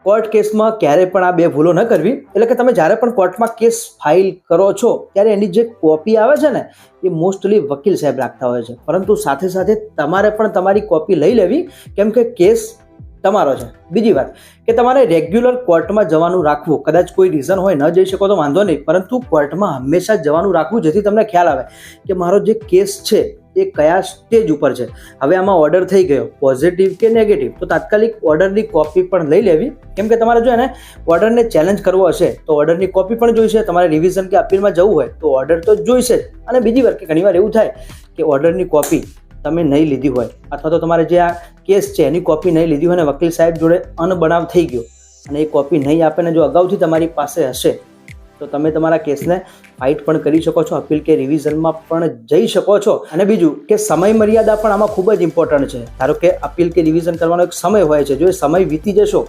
Court કેસમાં ક્યારેય પણ આ બે ભૂલો ન કરવી. એટલે કે તમે જ્યારે પણ કોર્ટમાં કેસ ફાઇલ કરો છો ત્યારે એની જે કોપી આવે છે ને એ મોસ્ટલી વકીલ સાહેબ રાખતા હોય છે, પરંતુ સાથે સાથે તમારે પણ તમારી કોપી લઈ લેવી, કેમ કે કેસ તમારો છે. બીજી વાત કે તમારે રેગ્યુલર કોર્ટમાં જવાનું રાખવું. કદાચ કોઈ રીઝન હોય ન જઈ શકો તો વાંધો નહીં, પરંતુ કોર્ટમાં હંમેશા જવાનું રાખવું, જેથી તમને ખ્યાલ આવે કે મારો જે કેસ છે એ કયા સ્ટેજ ઉપર છે. હવે આમાં ઓર્ડર થઈ ગયો પોઝિટિવ કે નેગેટિવ, તો તાત્કાલિક ઓર્ડરની કોપી પણ લઈ લેવી, કેમ કે તમારે જો એને ઓર્ડરને ચેલેન્જ કરવો હશે તો ઓર્ડરની કોપી પણ જોઈશે. તમારે રિવિઝન કે અપીલમાં જવું હોય તો ઓર્ડર તો જોઈશે જ. અને બીજી વાર કે ઘણીવાર એવું થાય કે ઓર્ડરની કોપી તમે નહીં લીધી હોય, અથવા તો તમારે જે આ કેસ છે એની કોપી નહીં લીધી હોય અને વકીલ સાહેબ જોડે અનબનાવ થઈ ગયો અને એ કોપી નહીં આપે ને જો અગાઉથી તમારી પાસે હશે તો તમે તમારા કેસને ફાઇટ પણ કરી શકો છો, અપીલ કે રિવિઝનમાં પણ જઈ શકો છો. અને બીજું કે સમય મર્યાદા પણ આમાં ખૂબ જ ઇમ્પોર્ટન્ટ છે. ધારો કે અપીલ કે રિવિઝન કરવાનો એક સમય હોય છે, જો એ સમય વીતી જશો